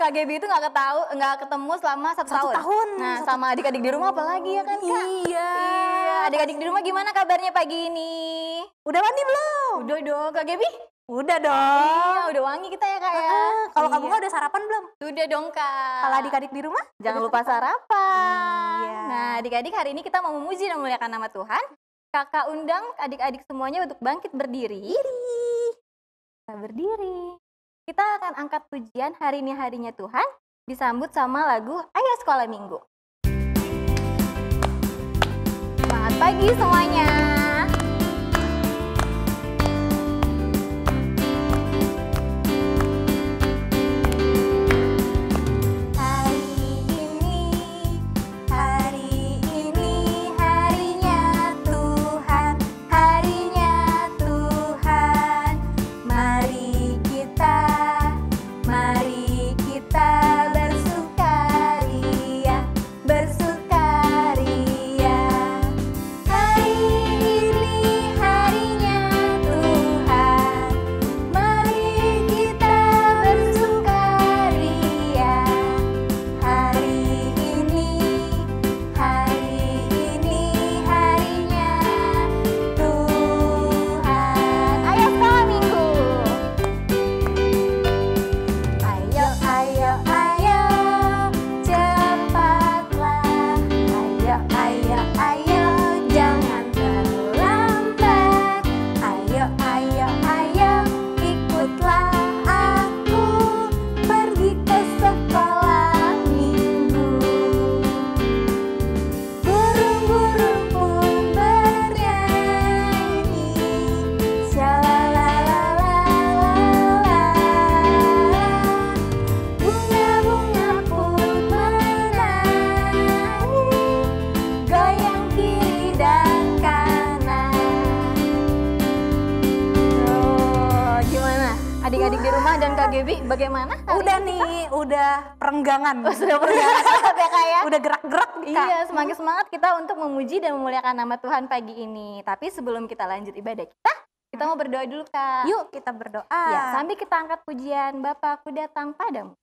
Kak Gaby itu nggak ketemu selama 1 tahun. Nah, sama adik-adik di rumah apalagi ya kan Kak? Iya. Adik-adik di rumah gimana kabarnya pagi ini? Udah mandi belum? Udah dong, Kak Gaby? Udah dong. Iya, udah wangi kita ya Kak ya. Kalau kamu udah sarapan belum? Udah dong Kak. Kalau adik-adik di rumah? Jangan lupa sarapan. Iya. Nah, adik-adik hari ini kita mau memuji dan memuliakan nama Tuhan. Kakak undang adik-adik semuanya untuk bangkit berdiri. Kita berdiri. Kita akan angkat pujian hari ini harinya Tuhan, disambut sama lagu Ayo Sekolah Minggu. Selamat pagi semuanya. Adik-adik di rumah dan Kak Gaby bagaimana? Udah nih, udah perenggangan. Sudah perenggangan ya Kak ya? Udah gerak-gerak nih Kak. Iya, semakin semangat kita untuk memuji dan memuliakan nama Tuhan pagi ini. Tapi sebelum kita lanjut ibadah kita mau berdoa dulu Kak. Yuk kita berdoa. Ya, sambil kita angkat pujian Bapa aku datang padamu.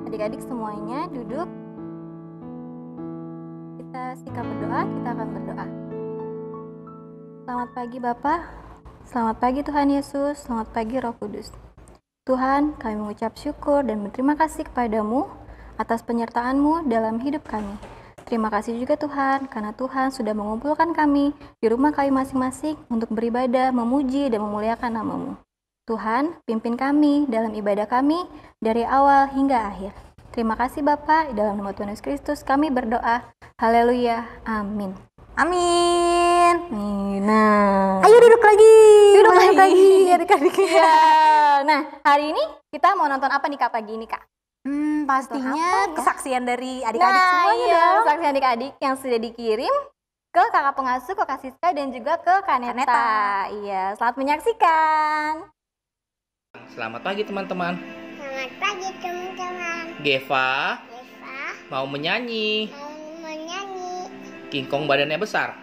Adik-adik semuanya duduk. Kita sikap berdoa, kita akan berdoa. Selamat pagi Bapak, selamat pagi Tuhan Yesus, selamat pagi Roh Kudus. Tuhan, kami mengucap syukur dan berterima kasih kepadamu atas penyertaan-Mu dalam hidup kami. Terima kasih juga Tuhan, karena Tuhan sudah mengumpulkan kami di rumah kami masing-masing untuk beribadah, memuji, dan memuliakan nama-Mu. Tuhan, pimpin kami dalam ibadah kami dari awal hingga akhir. Terima kasih Bapa, dalam nama Tuhan Yesus Kristus kami berdoa. Haleluya, amin. Amin. Nah, Ayo duduk lagi. Duduk lagi. Adik-adik. Ya. Nah, hari ini kita mau nonton apa nih Kak pagi ini Kak? Pastinya Apa? kesaksian dari adik-adik Nah, semuanya iya, dong. kesaksian adik-adik yang sudah dikirim ke kakak pengasuh, ke Kak Siska dan juga ke Kaneta. Kaneta. Iya, selamat menyaksikan. Selamat pagi teman-teman. Selamat pagi teman-teman. Geva Eva mau menyanyi. mau menyanyi. Kingkong badannya besar.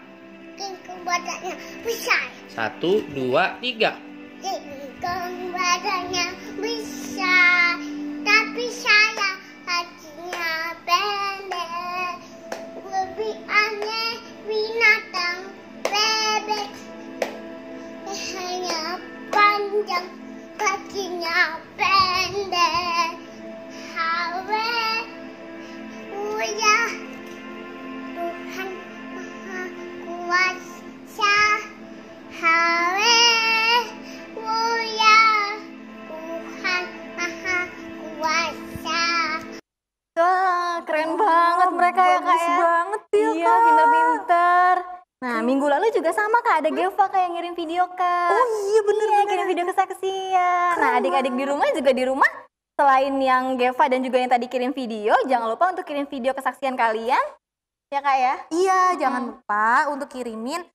Kingkong badannya besar. 1, 2, 3. Kingkong badannya besar, tapi saya hatinya pendek. Lebih aneh binatang bebek, lehernya panjang, kakinya pendek. Haleluya, Tuhan Maha Kuasa. Haleluya, Tuhan Maha Kuasa. Wah, keren banget mereka ya Kak bagus ya. banget ya, Iya, Kak. pintar-pintar. Nah, minggu lalu juga sama Kak, ada Geva Kak yang ngirim video Kak. Oh iya, bener. Kirim video kesaksian. Nah, Keren adik-adik di rumah juga di rumah selain yang Geva dan juga yang tadi kirim video, jangan lupa untuk kirim video kesaksian kalian. Ya Kak ya. Iya, jangan lupa untuk kirimin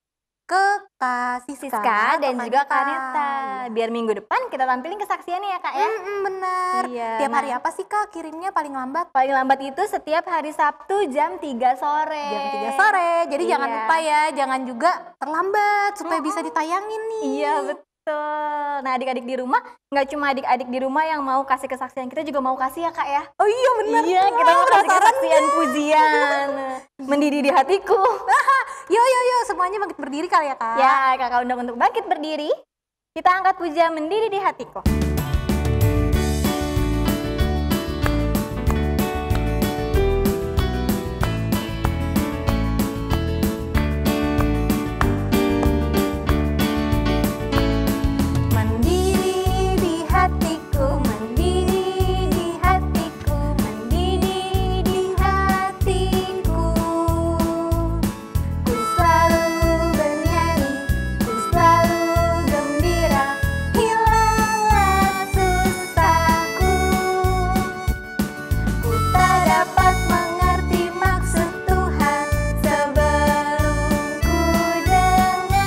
ke Kak Siska atau dan Kak juga Nita. Kak Neta. Biar minggu depan kita tampilin kesaksiannya ya Kak ya. Bener. Iya, Tiap hari nah. apa sih Kak kirimnya paling lambat? Paling lambat itu setiap hari Sabtu jam 3 sore. Jam 3 sore. Jadi Iya. jangan lupa ya, jangan juga terlambat supaya bisa ditayangin nih. Iya betul. Nah adik-adik di rumah, nggak cuma adik-adik di rumah yang mau kasih kesaksian, kita juga mau kasih ya Kak ya. Oh iya bener. Iya, kita mau kasih penasaran kesaksian pujian. Mendidih di hatiku. Yuk, semuanya bangkit berdiri kali ya Kak. Ya, Kakak undang untuk bangkit berdiri. Kita angkat pujian mendidih di hatiku. Mendidih di hatiku, mendidih di hatiku, mendidih di hatiku. Ku selalu bernyanyi, ku selalu gembira, hilanglah susahku. Ku tak dapat mengerti maksud Tuhan sebelum ku dengar.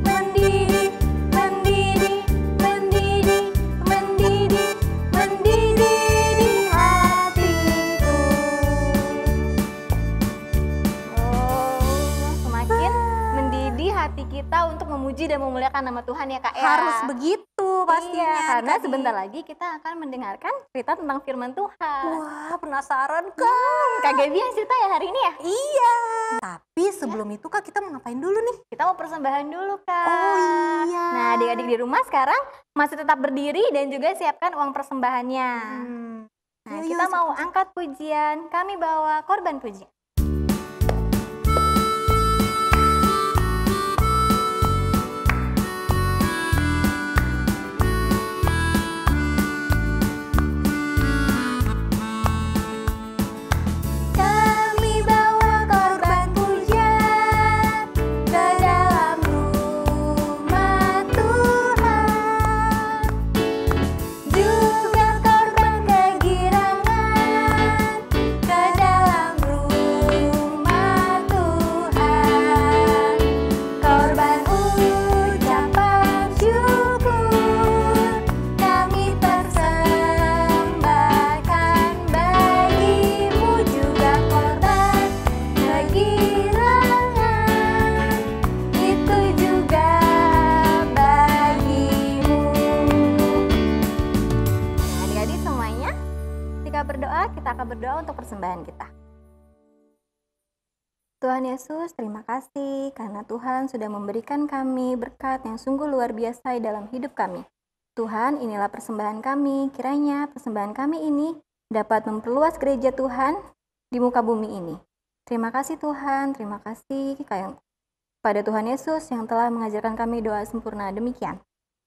Mendidih, mendidih, mendidih, mendidih, mendidih di hatiku. Oh, semakin mendidih hati kita untuk memuji dan memuliakan nama Tuhan ya Kak ya. Harus begitu pastinya. Iya, karena adik-adik. sebentar lagi kita akan mendengarkan cerita tentang firman Tuhan. Wah, penasaran Kak. Kak Gaby yang cerita ya hari ini ya? Iya. Tapi sebelum itu Kak, kita mau ngapain dulu nih? Kita mau persembahan dulu Kak. Oh iya. Nah adik-adik di rumah sekarang masih tetap berdiri dan juga siapkan uang persembahannya. Nah Yuk, kita yuk, mau angkat pujian, kami bawa korban pujian. Kami bawa korban pujian ke dalam rumah Tuhan, juga korban kegirangan ke dalam rumah Tuhan, korban ucapan syukur kami persembahkan bagimu, juga korban kegirangan itu juga bagimu. Nah, adik-adik semuanya, ketika berdoa kita akan berdoa untuk persembahan kita. Tuhan Yesus, terima kasih karena Tuhan sudah memberikan kami berkat yang sungguh luar biasa dalam hidup kami. Tuhan, inilah persembahan kami. Kiranya persembahan kami ini dapat memperluas gereja Tuhan di muka bumi ini. Terima kasih Tuhan, terima kasih pada Tuhan Yesus yang telah mengajarkan kami doa sempurna demikian.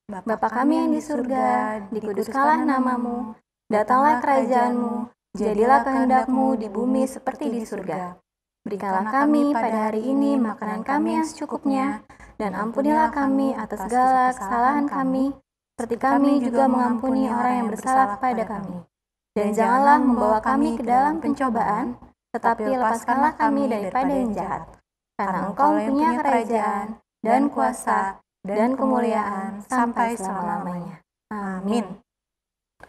Bapa kami yang di surga, dikuduskanlah namamu, datanglah kerajaanmu, jadilah kehendak-Mu di bumi seperti di surga. Berikanlah kami pada hari ini makanan kami yang secukupnya, dan ampunilah kami atas segala kesalahan kami, seperti kami juga mengampuni orang yang bersalah kepada kami. Dan janganlah membawa kami ke dalam pencobaan, tetapi lepaskanlah kami daripada yang jahat. Karena Engkau punya kerajaan, dan kuasa, dan kemuliaan, sampai selama-lamanya. Amin.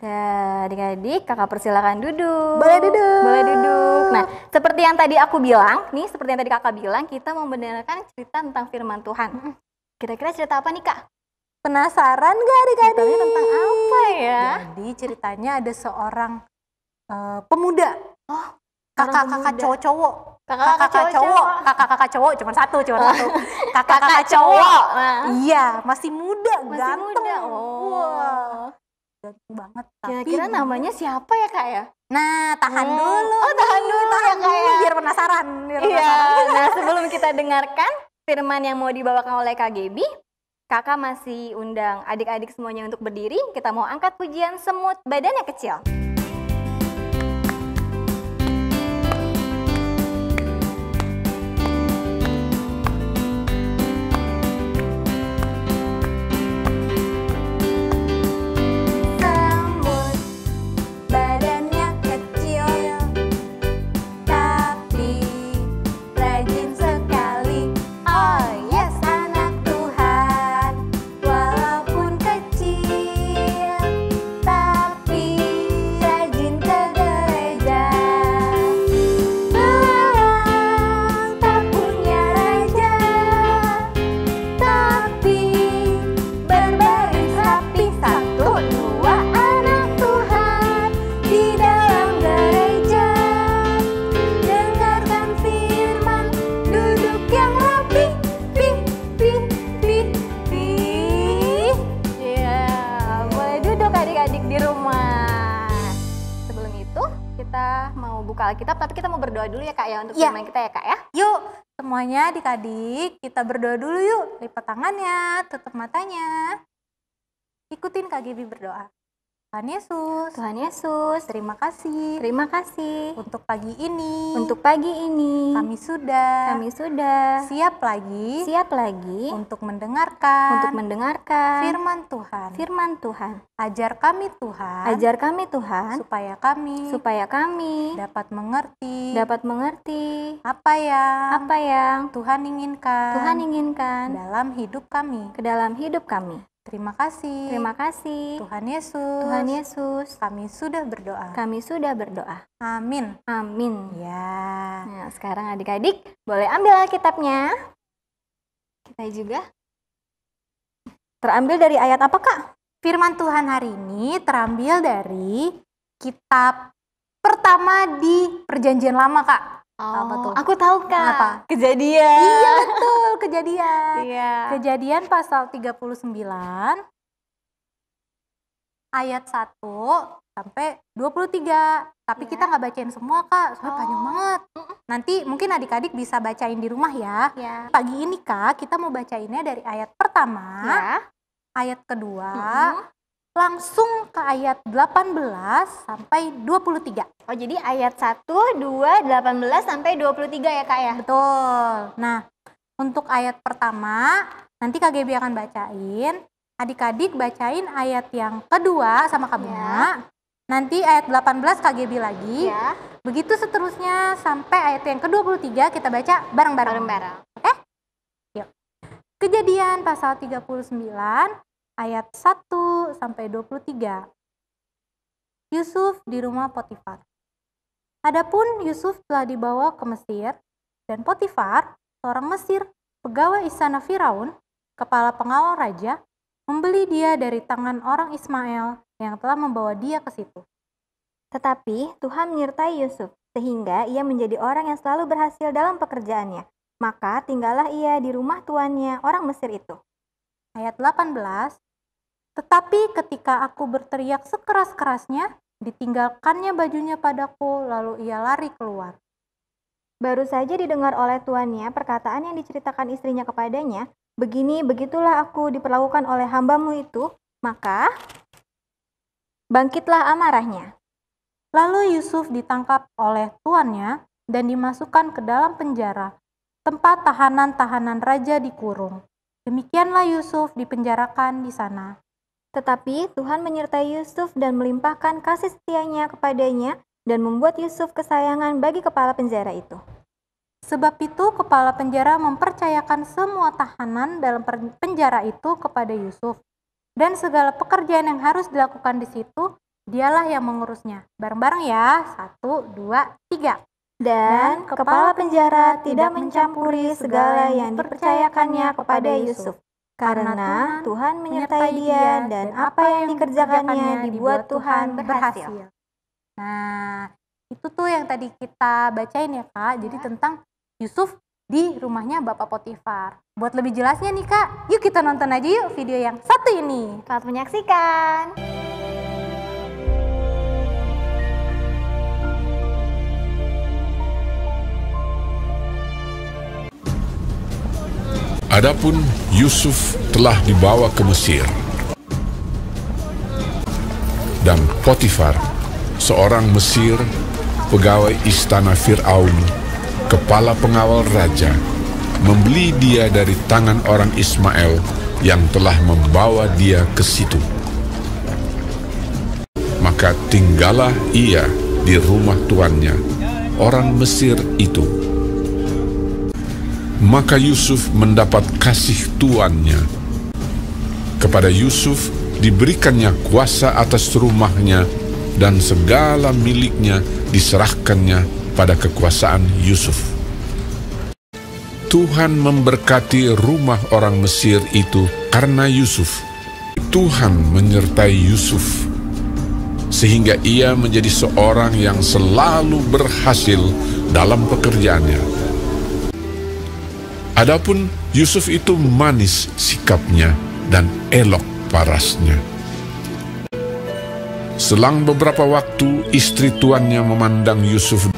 Ya, adik-adik, kakak persilakan duduk. Boleh duduk. Boleh duduk. Nah, seperti yang tadi aku bilang, seperti yang tadi kakak bilang, kita mau mendengarkan cerita tentang firman Tuhan. Kira-kira cerita apa nih, Kak? Penasaran gak adik-adik? Ceritanya tentang apa ya? Jadi ceritanya ada seorang pemuda. Oh, Kakak-kakak pemuda. cowok-cowok. Kakak-kakak cowok. Kakak-kakak cowok cuma satu. Kakak-kakak Kakak cowok. cowok. Nah. Iya, masih muda, Masih ganteng. muda. Wah, ganteng banget. Kira-kira Tapi namanya siapa ya kak ya? Nah, tahan dulu. Oh, tahan dulu ya, Kak, ya. Biar penasaran. Iya. Nah, sebelum kita dengarkan firman yang mau dibawakan oleh Kak Gebi, kakak masih undang adik-adik semuanya untuk berdiri. Kita mau angkat pujian semut badannya kecil. Semut badannya kecil, tapi rajin sekali. Oh yes, anak Tuhan, walaupun kecil, tapi rajin ke gereja. Belalang tak punya raja, tapi berbaris rapi. Satu, dua, anak Tuhan di dalam gereja. Dengarkan firman, duduk yang rapi. Pih, pih, pih, pih. Iya, boleh duduk adik-adik di rumah. Sebelum itu, kita mau buka Alkitab, tapi kita mau berdoa dulu ya kak ya untuk Iya. firman kita ya kak ya. Yuk, semuanya adik-adik, kita berdoa dulu yuk. Lipat tangannya, tutup matanya. Ikutin Kak Gibi berdoa. Tuhan Yesus, Tuhan Yesus, terima kasih terima kasih untuk pagi ini. untuk pagi ini. kami sudah Kami sudah siap lagi siap lagi untuk mendengarkan firman Tuhan. firman Tuhan. Ajar kami Tuhan, Ajar kami Tuhan supaya kami dapat mengerti dapat mengerti apa yang apa yang Tuhan inginkan Tuhan inginkan dalam hidup kami. ke dalam hidup kami. Terima kasih. Terima kasih Tuhan Yesus. Tuhan Yesus. Kami sudah berdoa. Kami sudah berdoa. Amin. Amin. Ya. Nah, sekarang adik-adik boleh ambil Alkitabnya. Kita juga. Terambil dari ayat apa, Kak? Firman Tuhan hari ini terambil dari kitab pertama di Perjanjian Lama, Kak. Apa tuh? Aku tahu, Kak. Apa? Kejadian. Iya, betul, Kejadian. Iya. Kejadian pasal 39 ayat 1 sampai 23. Tapi Ya. kita nggak bacain semua, Kak. Soalnya panjang banget. Nanti mungkin adik-adik bisa bacain di rumah ya. Ya. Pagi ini, Kak, kita mau bacainnya dari ayat pertama, Ya. ayat kedua, Mm-mm. langsung ke ayat 18 sampai 23. Oh, jadi ayat 1, 2, 18 sampai 23 ya, Kak ya? Betul. Nah, untuk ayat pertama, nanti Kak Gebi akan bacain. Adik-adik bacain ayat yang kedua sama Kak Bunga. Nanti ayat 18 Kak Gebi lagi. Ya. Begitu seterusnya sampai ayat yang ke-23 kita baca bareng-bareng. Bareng-bareng. Kejadian pasal 39 ayat 1 sampai 23. Yusuf di rumah Potifar. Adapun Yusuf telah dibawa ke Mesir, dan Potifar, seorang Mesir, pegawai istana Firaun, kepala pengawal raja, membeli dia dari tangan orang Ismail yang telah membawa dia ke situ. Tetapi Tuhan menyertai Yusuf, sehingga ia menjadi orang yang selalu berhasil dalam pekerjaannya. Maka tinggallah ia di rumah tuannya, orang Mesir itu. Ayat 18. Tetapi ketika aku berteriak sekeras-kerasnya, ditinggalkannya bajunya padaku, lalu ia lari keluar. Baru saja didengar oleh tuannya perkataan yang diceritakan istrinya kepadanya, begini, begitulah aku diperlakukan oleh hambamu itu, maka bangkitlah amarahnya. Lalu Yusuf ditangkap oleh tuannya dan dimasukkan ke dalam penjara, tempat tahanan-tahanan raja dikurung. Demikianlah Yusuf dipenjarakan di sana. Tetapi Tuhan menyertai Yusuf dan melimpahkan kasih setianya kepadanya dan membuat Yusuf kesayangan bagi kepala penjara itu. Sebab itu kepala penjara mempercayakan semua tahanan dalam penjara itu kepada Yusuf. Dan segala pekerjaan yang harus dilakukan di situ, dialah yang mengurusnya. Bareng-bareng ya, 1, 2, 3. Dan kepala penjara tidak mencampuri segala yang dipercayakannya kepada Yusuf. karena Tuhan menyertai dia dan apa yang dikerjakannya dibuat Tuhan berhasil. Nah, itu tuh yang tadi kita bacain ya Kak. Jadi tentang Yusuf di rumahnya Bapak Potifar. Buat lebih jelasnya nih Kak, yuk kita nonton aja yuk video yang satu ini. Selamat menyaksikan. Adapun Yusuf telah dibawa ke Mesir, dan Potifar, seorang Mesir, pegawai istana Fir'aun, kepala pengawal raja, membeli dia dari tangan orang Ismail yang telah membawa dia ke situ. Maka tinggallah ia di rumah tuannya, orang Mesir itu. Maka Yusuf mendapat kasih tuannya. Kepada Yusuf diberikannya kuasa atas rumahnya, dan segala miliknya diserahkannya pada kekuasaan Yusuf. Tuhan memberkati rumah orang Mesir itu karena Yusuf. Tuhan menyertai Yusuf, sehingga ia menjadi seorang yang selalu berhasil dalam pekerjaannya. Adapun Yusuf itu manis sikapnya dan elok parasnya. Selang beberapa waktu, istri tuannya memandang Yusuf.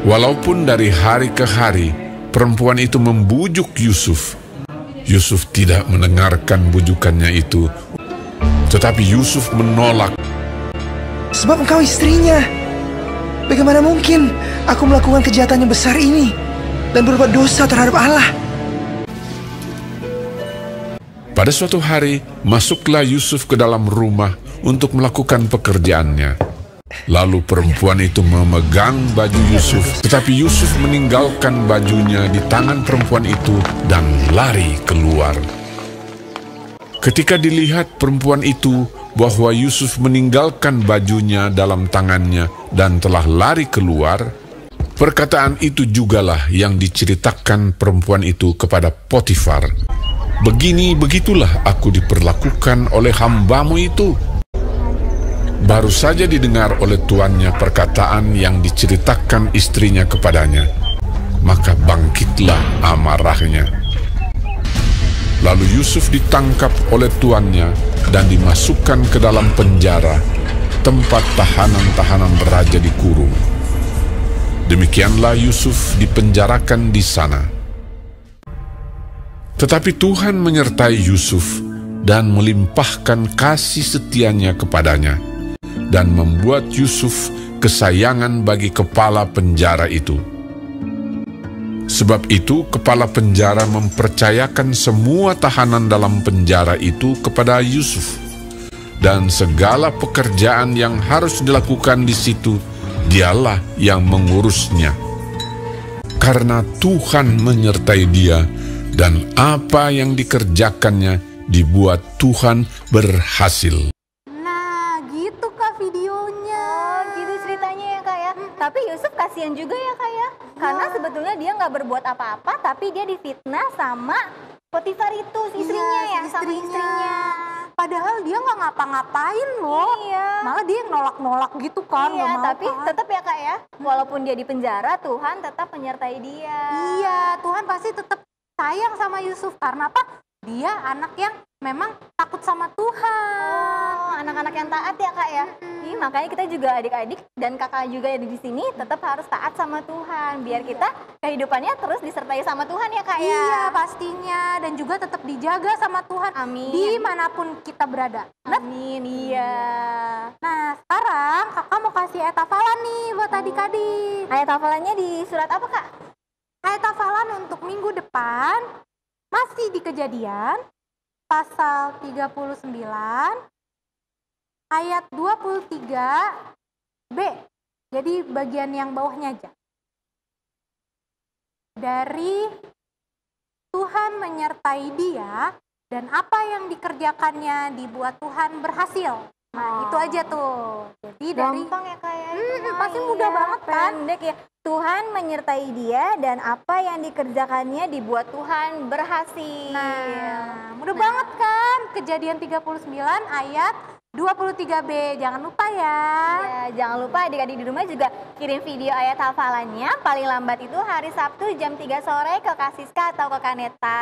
Walaupun dari hari ke hari perempuan itu membujuk Yusuf, Yusuf tidak mendengarkan bujukannya itu. Tetapi Yusuf menolak. Sebab engkau istrinya. Bagaimana mungkin aku melakukan kejahatan yang besar ini dan berbuat dosa terhadap Allah? Pada suatu hari, masuklah Yusuf ke dalam rumah untuk melakukan pekerjaannya. Lalu perempuan itu memegang baju Yusuf, tetapi Yusuf meninggalkan bajunya di tangan perempuan itu dan lari keluar. Ketika dilihat perempuan itu bahwa Yusuf meninggalkan bajunya dalam tangannya dan telah lari keluar, perkataan itu jugalah yang diceritakan perempuan itu kepada Potifar. Begitulah aku diperlakukan oleh hambamu itu. Baru saja didengar oleh tuannya perkataan yang diceritakan istrinya kepadanya, maka bangkitlah amarahnya. Lalu Yusuf ditangkap oleh tuannya dan dimasukkan ke dalam penjara, tempat tahanan-tahanan raja dikurung. Demikianlah Yusuf dipenjarakan di sana. Tetapi Tuhan menyertai Yusuf dan melimpahkan kasih setianya kepadanya, dan membuat Yusuf kesayangan bagi kepala penjara itu. Sebab itu kepala penjara mempercayakan semua tahanan dalam penjara itu kepada Yusuf, dan segala pekerjaan yang harus dilakukan di situ dialah yang mengurusnya. Karena Tuhan menyertai dia, dan apa yang dikerjakannya dibuat Tuhan berhasil. Tapi Yusuf kasihan juga ya Kak ya, karena sebetulnya dia nggak berbuat apa-apa, tapi dia difitnah sama Potifar itu, istrinya sama istrinya. Padahal dia nggak ngapa-ngapain loh, malah dia nolak-nolak gitu kan. Iya, tapi tetap ya Kak ya, walaupun dia di penjara, Tuhan tetap menyertai dia. Iya, Tuhan pasti tetap sayang sama Yusuf, karena apa? Dia anak yang memang takut sama Tuhan. Oh, anak-anak yang taat ya Kak ya. Makanya kita juga adik-adik dan kakak juga yang di sini tetap harus taat sama Tuhan, biar kita kehidupannya terus disertai sama Tuhan ya Kak ya. Iya pastinya, dan juga tetap dijaga sama Tuhan. Amin. Dimanapun kita berada. Amin. Iya. Nah sekarang kakak mau kasih ayat hafalan nih buat adik-adik. Ayat hafalannya di surat apa Kak? Ayat hafalan untuk minggu depan masih di Kejadian pasal 39 ayat 23b. Jadi bagian yang bawahnya aja. Dari Tuhan menyertai dia dan apa yang dikerjakannya dibuat Tuhan berhasil. Nah, itu aja tuh. Jadi Gampang ya Kak ya. pasti mudah banget kan? Pendek ya. Tuhan menyertai dia dan apa yang dikerjakannya dibuat Tuhan berhasil. Nah, mudah banget kan? Kejadian 39 ayat 23b. Jangan lupa ya. Ya, jangan lupa adik-adik di rumah juga kirim video ayat hafalannya paling lambat itu hari Sabtu jam 3 sore ke Kak Siska atau ke Kaneta.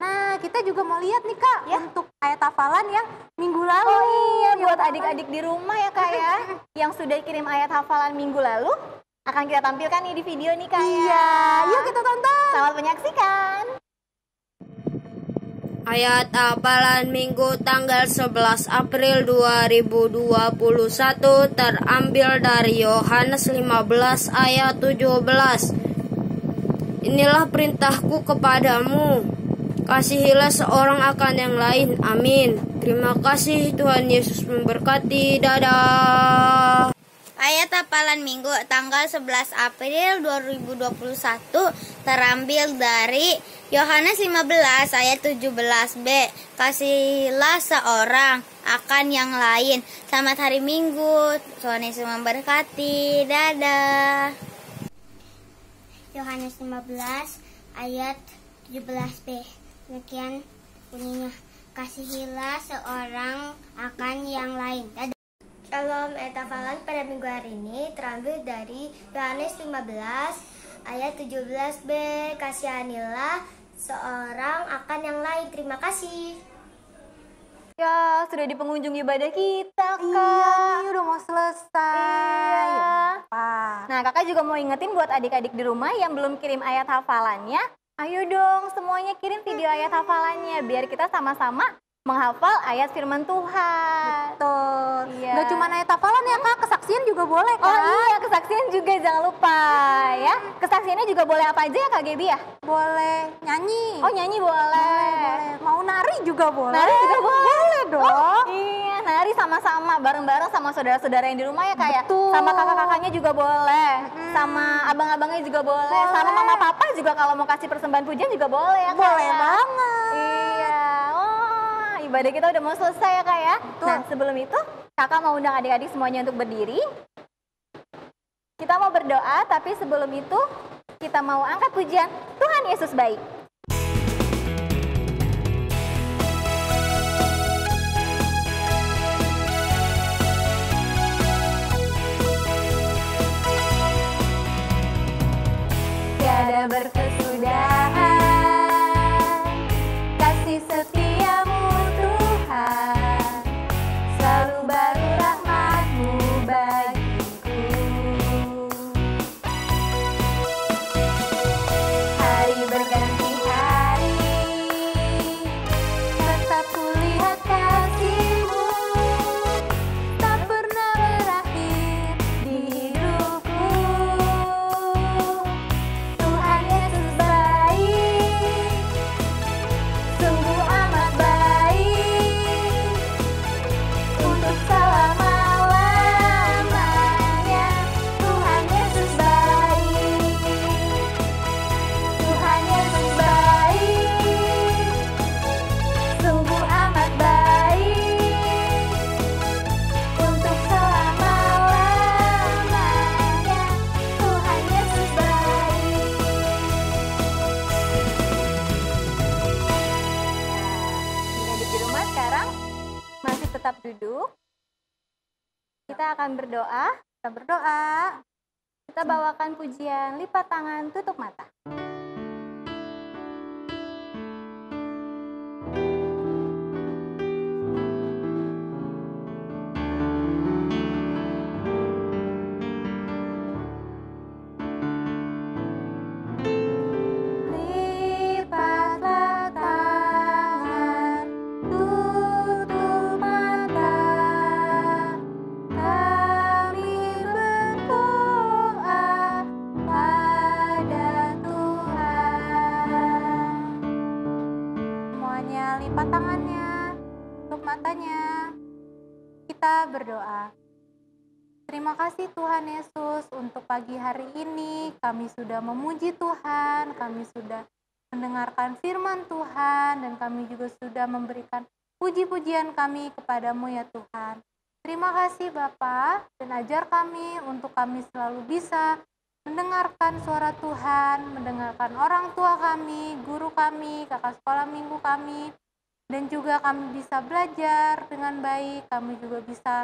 Nah, kita juga mau lihat nih Kak untuk ayat hafalan yang minggu lalu. Oh iya, buat adik-adik di rumah ya Kak ya, yang sudah kirim ayat hafalan minggu lalu, akan kita tampilkan nih di video nih Kak ya. Iya, yuk kita tonton. Selamat menyaksikan. Ayat hafalan Minggu tanggal 11 April 2021 terambil dari Yohanes 15 ayat 17. Inilah perintahku kepadamu, kasihilah seorang akan yang lain. Amin. Terima kasih, Tuhan Yesus memberkati. Dadah. Ayat hafalan Minggu tanggal 11 April 2021 terambil dari Yohanes 15 ayat 17b. Kasihilah seorang akan yang lain. Selamat hari Minggu. Tuhan Yesus memberkati. Dadah. Yohanes 15 ayat 17b. Demikian bunyinya. Kasihilah seorang akan yang lain. Dadah. Shalom, ayat hafalan pada minggu hari ini terambil dari Yohanes 15 ayat 17b. Kasihanilah seorang akan yang lain. Terima kasih. Ya, sudah di pengunjung ibadah kita Kak. Iya, ini udah mau selesai. Iya. Apa? Nah, Kakak juga mau ingetin buat adik-adik di rumah yang belum kirim ayat hafalannya, ayo dong semuanya kirim video ayat hafalannya biar kita sama-sama menghafal ayat firman Tuhan. Betul. Iya. Gak cuma ayat hafalan ya Kak, kesaksian juga boleh kan? Oh iya, kesaksian juga jangan lupa ya. Kesaksiannya juga boleh apa aja ya Kak Gebi ya? Boleh nyanyi. Oh nyanyi boleh. Boleh. Mau nari juga boleh. Nari juga boleh. Boleh dong. Oh, iya, nari sama-sama bareng-bareng sama saudara-saudara yang di rumah ya Kak ya. Betul. Sama kakak-kakaknya juga boleh. Sama abang-abangnya juga boleh. Sama mama papa juga kalau mau kasih persembahan pujian juga boleh ya Kak. Boleh ya? banget. Iya. Oh, ibadah kita udah mau selesai ya Kak ya. Nah, sebelum itu Kakak mau undang adik-adik semuanya untuk berdiri. Kita mau berdoa, tapi sebelum itu kita mau angkat pujian Tuhan Yesus baik. Tiada berkesudahan kasih setiamu Tuhan, selalu baru rahmat-Mu bagiku. Hari berganti hari, tetap kulihat kasih-Mu, tak pernah berakhir di hidupku. Tuhan Yesus baik, sungguh amat baik, untuk selama-lamanya. Tuhan Yesus baik, Tuhan Yesus baik, sungguh amat baik, untuk selama-lamanya. Tuhan Yesus baik. Adik-adik di rumah sekarang masih tetap duduk. Kita akan berdoa. Kita berdoa. Kita bawakan pujian lipat tangan, tutup mata. Lipatlah tangan, tutup mata, kami berdoa pada Tuhan. Semuanya lipat tangannya, tutup matanya. Kita berdoa. Terima kasih Tuhan Yesus untuk pagi hari ini. Kami sudah memuji Tuhan, kami sudah mendengarkan firman Tuhan, dan kami juga sudah memberikan puji-pujian kami kepadamu ya Tuhan. Terima kasih Bapa, dan ajar kami untuk kami selalu bisa mendengarkan suara Tuhan, mendengarkan orang tua kami, guru kami, kakak sekolah minggu kami, dan juga kami bisa belajar dengan baik, kami juga bisa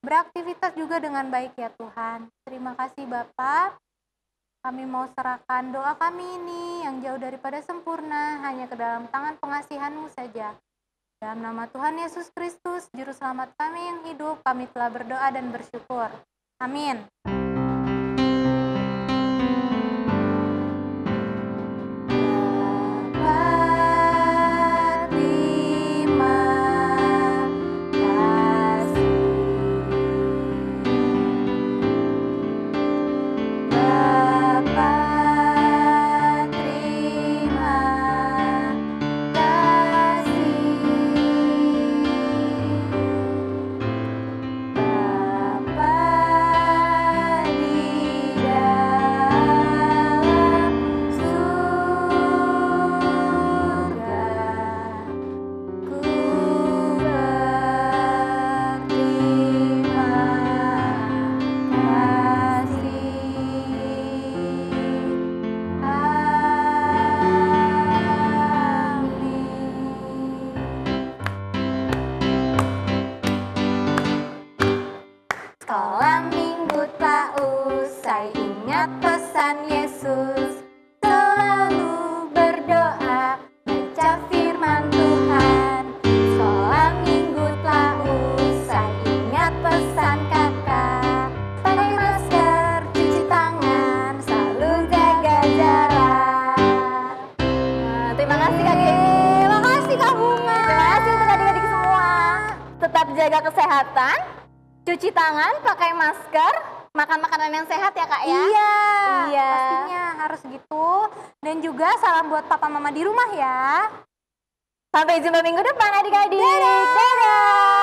beraktivitas juga dengan baik ya Tuhan. Terima kasih Bapa. Kami mau serahkan doa kami ini yang jauh daripada sempurna hanya ke dalam tangan pengasihan-Mu saja. Dalam nama Tuhan Yesus Kristus, Juru Selamat kami yang hidup, kami telah berdoa dan bersyukur. Amin. Sekolah minggu tak usai, ingat pesan Yesus. Selalu berdoa, baca firman Tuhan. Sekolah minggu tak usai, ingat pesan kakak. Pakai masker, cuci tangan, selalu jaga jarak. Terima kasih Kak Geni. Terima kasih Kak Bunga. Terima kasih untuk adik-adik semua. Tetap jaga kesehatan, cuci tangan, pakai masker, makan makanan yang sehat ya Kak ya? Iya, pastinya harus gitu. Dan juga salam buat papa mama di rumah ya. Sampai jumpa minggu depan adik-adik. Dadah!